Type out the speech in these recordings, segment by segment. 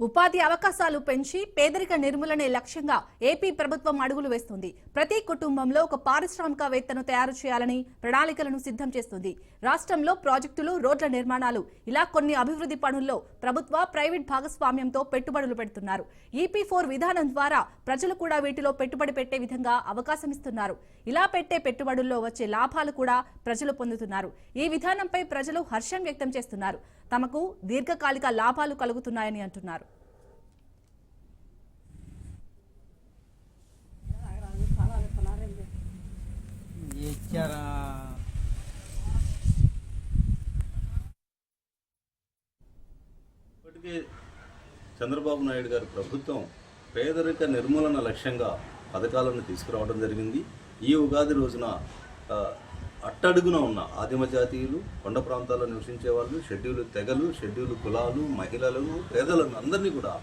ఉపాధి అవకాశాలు పెంచి పేదరిక నిర్మూలనే లక్ష్యంగా ఏపీ ప్రభుత్వం అడుగులు వేస్తుంది. ప్రతి కుటుంబంలో ఒక పారిశ్రామికవేత్తను తయారు చేయాలని ప్రణాళికలను సిద్ధం చేస్తుంది. రాష్ట్రంలో ప్రాజెక్టులు, రోడ్ల నిర్మాణాలు ఇలా కొన్ని అభివృద్ధి పనుల్లో ప్రభుత్వ, ప్రైవేట్ భాగస్వామ్యంతో పెట్టుబడులు పెడుతున్నారు. EP4 విధానం ద్వారా ప్రజలు కూడా వీటిలో పెట్టుబడి పెట్టే విధంగా అవకాశం ఇస్తున్నారు. ఇలా పెట్టే పెట్టుబడుల్లో వచ్చే లాభాలు కూడా ప్రజలు పొందుతున్నారు. ఈ విధానంపై ప్రజలు హర్షం వ్యక్తం చేస్తున్నారు. తమకు దీర్ఘకాలిక లాభాలు కలుగుతున్నాయని అంటున్నారు. ఇప్పటికే చంద్రబాబు నాయుడు గారి ప్రభుత్వం పేదరిక నిర్మూలన లక్ష్యంగా పథకాలను తీసుకురావడం జరిగింది. ఈ ఉగాది రోజున అట్టడుగున ఉన్న ఆదిమ జాతీయులు, కొండ ప్రాంతాల్లో నివసించే వాళ్ళు, షెడ్యూల్ తెగలు, షెడ్యూల్ కులాలు, మహిళలను, పేదలను అందరినీ కూడా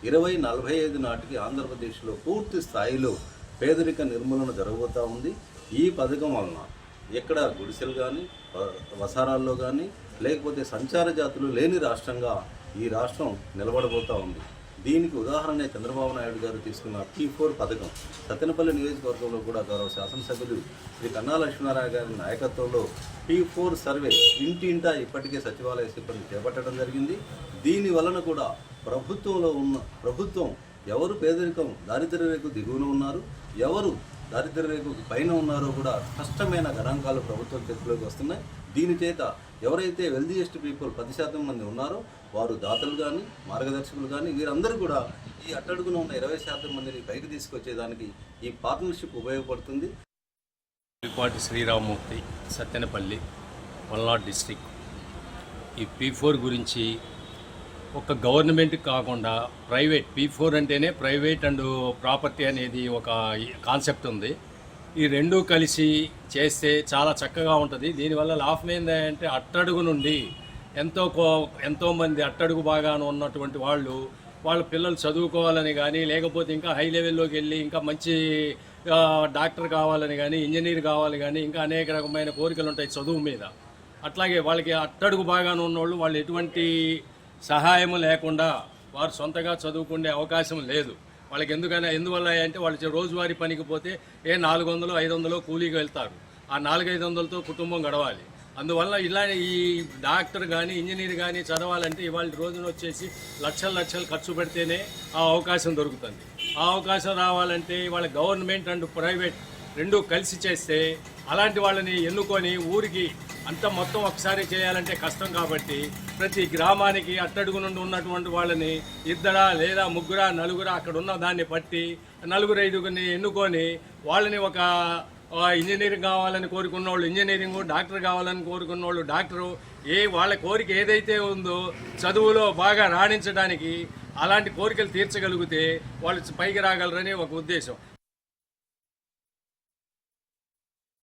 2045 నాటికి ఆంధ్రప్రదేశ్లో పూర్తి స్థాయిలో పేదరిక నిర్మూలన జరగబోతూ ఉంది. ఈ పథకం వలన ఎక్కడ గుడిసెలు కానీ, వసారాల్లో కానీ, లేకపోతే సంచార జాతులు లేని రాష్ట్రంగా ఈ రాష్ట్రం నిలబడబోతూ ఉంది. దీనికి ఉదాహరణ చంద్రబాబు నాయుడు గారు తీసుకున్న P4 పథకం. సత్తెనపల్లి నియోజకవర్గంలో కూడా గౌరవ శాసనసభ్యులు శ్రీ కన్నా లక్ష్మీనారాయణ గారి నాయకత్వంలో P4 సర్వే ఇంటింటా ఇప్పటికే సచివాలయ సిబ్బంది చేపట్టడం జరిగింది. దీని వలన కూడా ప్రభుత్వం ఎవరు పేదరికం దారిద్ర్య రేఖకు దిగువన ఉన్నారు, ఎవరు దారిద్ర్య రేఖకు పైన ఉన్నారో కూడా స్పష్టమైన గణాంకాలు ప్రభుత్వం చేతిలోకి వస్తున్నాయి. దీని చేత ఎవరైతే వెల్దియెస్ట్ పీపుల్ 10% మంది ఉన్నారో వారు దాతలు కానీ, మార్గదర్శకులు కానీ, వీరందరూ కూడా ఈ అట్టడుగున ఉన్న 20% మందిని పైకి తీసుకొచ్చేదానికి ఈ పార్ట్నర్షిప్ ఉపయోగపడుతుంది. పులిపాటి శ్రీరామ్మూర్తి, సత్తెనపల్లి, పల్నాడు డిస్ట్రిక్ట్. ఈ P4 గురించి ఒక గవర్నమెంట్ కాకుండా ప్రైవేట్, P4 అంటేనే ప్రైవేట్ అండ్ ప్రాపర్టీ అనేది ఒక కాన్సెప్ట్ ఉంది. ఈ రెండూ కలిసి చేస్తే చాలా చక్కగా ఉంటుంది. దీనివల్ల లాభం ఏంటంటే అట్టడుగు నుండి ఎంతోమంది అట్టడుగు బాగాను ఉన్నటువంటి వాళ్ళ పిల్లలు చదువుకోవాలని కానీ, లేకపోతే ఇంకా హై లెవెల్లోకి వెళ్ళి ఇంకా మంచి డాక్టర్ కావాలని కానీ, ఇంజనీర్ కావాలి కానీ, ఇంకా అనేక రకమైన కోరికలు ఉంటాయి చదువు మీద. అట్లాగే వాళ్ళకి అట్టడుగు బాగాను ఉన్నవాళ్ళు వాళ్ళు ఎటువంటి సహాయం లేకుండా వారు సొంతగా చదువుకునే అవకాశం లేదు వాళ్ళకి. ఎందువల్ల అంటే వాళ్ళు రోజువారీ పనికి పోతే 400-500 కూలీకి వెళ్తారు. ఆ 400-500తో కుటుంబం గడవాలి. అందువల్ల ఇలా ఈ డాక్టర్ కానీ, ఇంజనీర్ కానీ చదవాలంటే ఇవాళ రోజున వచ్చేసి లక్షలు ఖర్చు పెడితేనే ఆ అవకాశం దొరుకుతుంది. ఆ అవకాశం రావాలంటే ఇవాళ గవర్నమెంట్ అండ్ ప్రైవేట్ రెండూ కలిసి చేస్తే అలాంటి వాళ్ళని ఎన్నుకొని ఊరికి అంత మొత్తం ఒకసారి చేయాలంటే కష్టం. కాబట్టి ప్రతి గ్రామానికి అట్టడుగు నుండి ఉన్నటువంటి వాళ్ళని 2 లేదా 3 4 అక్కడ ఉన్న దాన్ని బట్టి 4-5 ఎన్నుకొని వాళ్ళని ఒక ఇంజనీరింగ్ కావాలని కోరుకున్న వాళ్ళు ఇంజనీరింగ్, డాక్టర్ కావాలని కోరుకున్న వాళ్ళు డాక్టరు, వాళ్ళ కోరిక ఏదైతే ఉందో చదువులో బాగా రాణించడానికి అలాంటి కోరికలు తీర్చగలిగితే వాళ్ళు పైకి రాగలరని ఒక ఉద్దేశం.